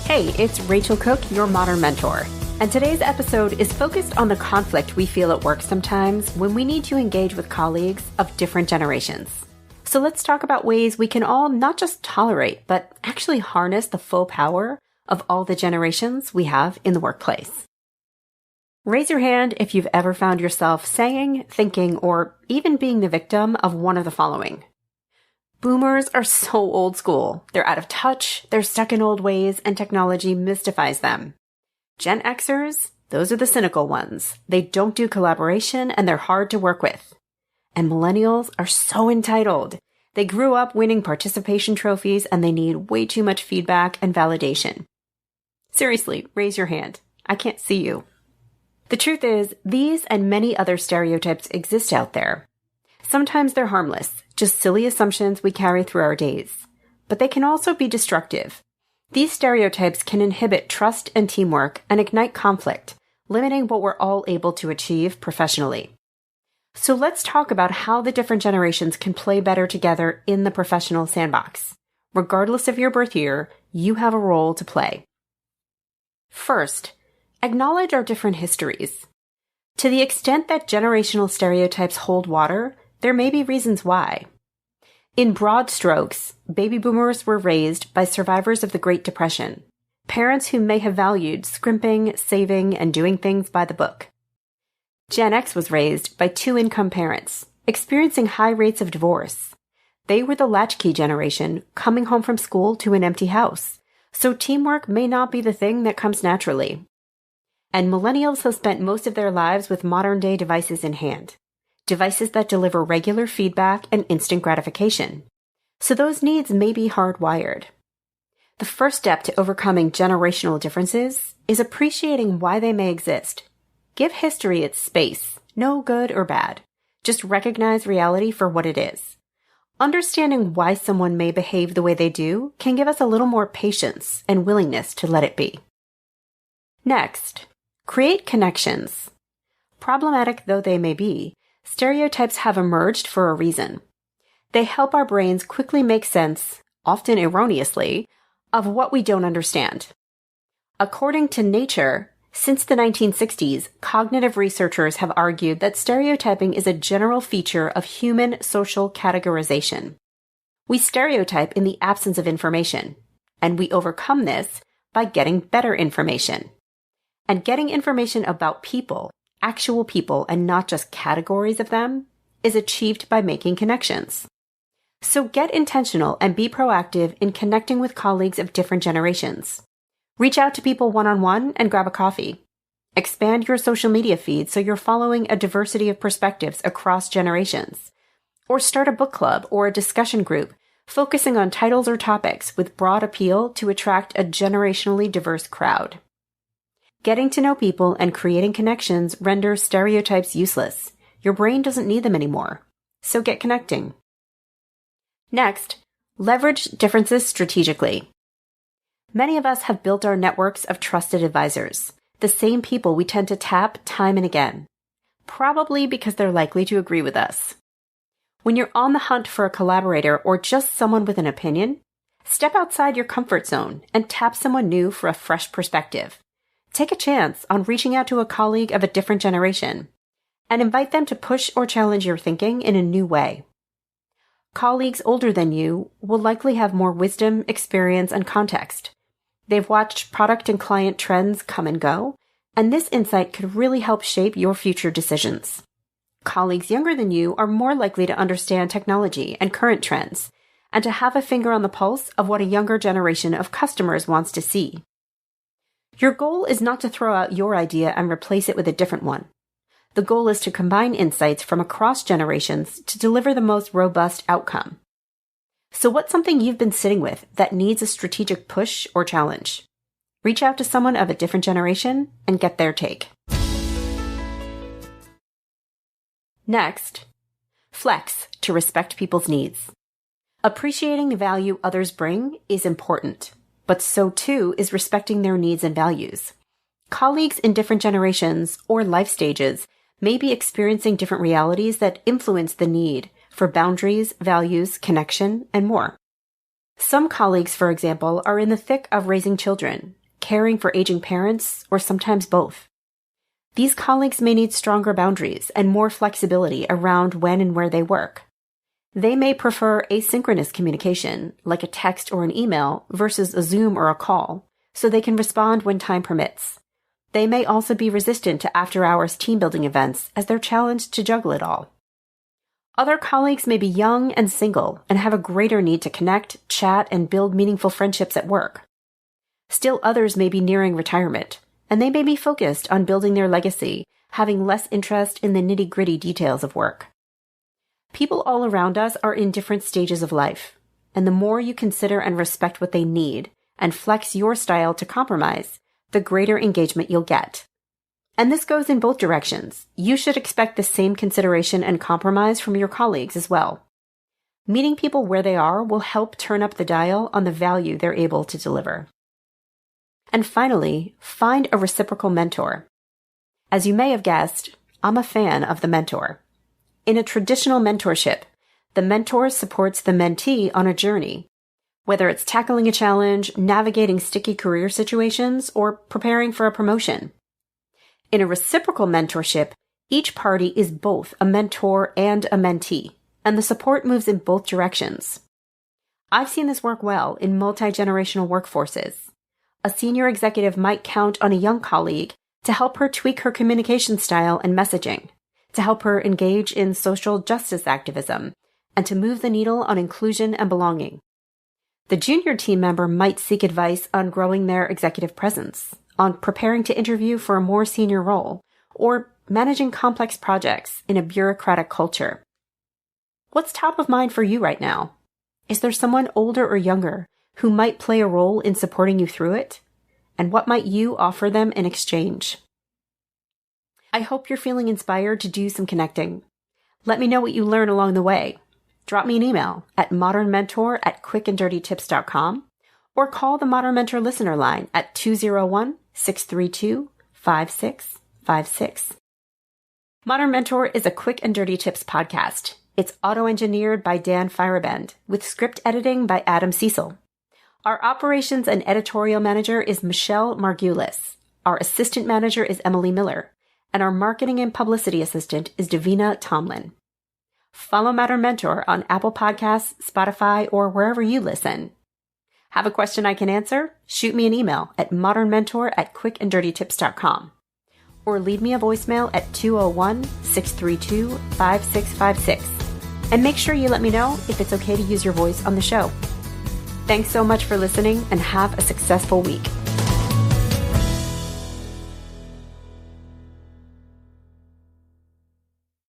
Hey, it's Rachel Cooke, your modern mentor. And today's episode is focused on the conflict we feel at work sometimes when we need to engage with colleagues of different generations. So let's talk about ways we can all not just tolerate, but actually harness the full power of all the generations we have in the workplace. Raise your hand if you've ever found yourself saying, thinking, or even being the victim of one of the following. Boomers are so old school. They're out of touch, they're stuck in old ways, and technology mystifies them. Gen Xers, those are the cynical ones. They don't do collaboration and they're hard to work with. And millennials are so entitled. They grew up winning participation trophies and they need way too much feedback and validation. Seriously, raise your hand. I can't see you. The truth is, these and many other stereotypes exist out there. Sometimes they're harmless, just silly assumptions we carry through our days. But they can also be destructive. These stereotypes can inhibit trust and teamwork and ignite conflict, limiting what we're all able to achieve professionally. So let's talk about how the different generations can play better together in the professional sandbox. Regardless of your birth year, you have a role to play. First, acknowledge our different histories. To the extent that generational stereotypes hold water, there may be reasons why. In broad strokes, baby boomers were raised by survivors of the Great Depression, parents who may have valued scrimping, saving, and doing things by the book. Gen X was raised by two-income parents, experiencing high rates of divorce. They were the latchkey generation, coming home from school to an empty house, so teamwork may not be the thing that comes naturally. And millennials have spent most of their lives with modern-day devices in hand. Devices that deliver regular feedback and instant gratification. So those needs may be hardwired. The first step to overcoming generational differences is appreciating why they may exist. Give history its space, no good or bad. Just recognize reality for what it is. Understanding why someone may behave the way they do can give us a little more patience and willingness to let it be. Next, create connections. Problematic though they may be, stereotypes have emerged for a reason. They help our brains quickly make sense, often erroneously, of what we don't understand. According to Nature, since the 1960s, cognitive researchers have argued that stereotyping is a general feature of human social categorization. We stereotype in the absence of information, and we overcome this by getting better information. And getting information about people, actual people and not just categories of them, is achieved by making connections. So get intentional and be proactive in connecting with colleagues of different generations. Reach out to people one-on-one and grab a coffee. Expand your social media feed so you're following a diversity of perspectives across generations. Or start a book club or a discussion group focusing on titles or topics with broad appeal to attract a generationally diverse crowd. Getting to know people and creating connections renders stereotypes useless. Your brain doesn't need them anymore. So get connecting. Next, leverage differences strategically. Many of us have built our networks of trusted advisors, the same people we tend to tap time and again, probably because they're likely to agree with us. When you're on the hunt for a collaborator or just someone with an opinion, step outside your comfort zone and tap someone new for a fresh perspective. Take a chance on reaching out to a colleague of a different generation and invite them to push or challenge your thinking in a new way. Colleagues older than you will likely have more wisdom, experience, and context. They've watched product and client trends come and go, and this insight could really help shape your future decisions. Colleagues younger than you are more likely to understand technology and current trends and to have a finger on the pulse of what a younger generation of customers wants to see. Your goal is not to throw out your idea and replace it with a different one. The goal is to combine insights from across generations to deliver the most robust outcome. So what's something you've been sitting with that needs a strategic push or challenge? Reach out to someone of a different generation and get their take. Next, flex to respect people's needs. Appreciating the value others bring is important, but so too is respecting their needs and values. Colleagues in different generations or life stages may be experiencing different realities that influence the need for boundaries, values, connection, and more. Some colleagues, for example, are in the thick of raising children, caring for aging parents, or sometimes both. These colleagues may need stronger boundaries and more flexibility around when and where they work. They may prefer asynchronous communication, like a text or an email, versus a Zoom or a call, so they can respond when time permits. They may also be resistant to after-hours team-building events as they're challenged to juggle it all. Other colleagues may be young and single and have a greater need to connect, chat, and build meaningful friendships at work. Still others may be nearing retirement, and they may be focused on building their legacy, having less interest in the nitty-gritty details of work. People all around us are in different stages of life, and the more you consider and respect what they need and flex your style to compromise, the greater engagement you'll get. And this goes in both directions. You should expect the same consideration and compromise from your colleagues as well. Meeting people where they are will help turn up the dial on the value they're able to deliver. And finally, find a reciprocal mentor. As you may have guessed, I'm a fan of the mentor. In a traditional mentorship, the mentor supports the mentee on a journey, whether it's tackling a challenge, navigating sticky career situations, or preparing for a promotion. In a reciprocal mentorship, each party is both a mentor and a mentee, and the support moves in both directions. I've seen this work well in multigenerational workforces. A senior executive might count on a young colleague to help her tweak her communication style and messaging, to help her engage in social justice activism, and to move the needle on inclusion and belonging. The junior team member might seek advice on growing their executive presence, on preparing to interview for a more senior role, or managing complex projects in a bureaucratic culture. What's top of mind for you right now? Is there someone older or younger who might play a role in supporting you through it? And what might you offer them in exchange? I hope you're feeling inspired to do some connecting. Let me know what you learn along the way. Drop me an email at modernmentor@quickanddirtytips.com or call the Modern Mentor listener line at 201-632-5656. Modern Mentor is a Quick and Dirty Tips podcast. It's auto-engineered by Dan Feierabend with script editing by Adam Cecil. Our operations and editorial manager is Michelle Margulis. Our assistant manager is Emily Miller. And our marketing and publicity assistant is Davina Tomlin. Follow Modern Mentor on Apple Podcasts, Spotify, or wherever you listen. Have a question I can answer? Shoot me an email at modernmentor@quickanddirtytips.com or leave me a voicemail at 201-632-5656. And make sure you let me know if it's okay to use your voice on the show. Thanks so much for listening and have a successful week.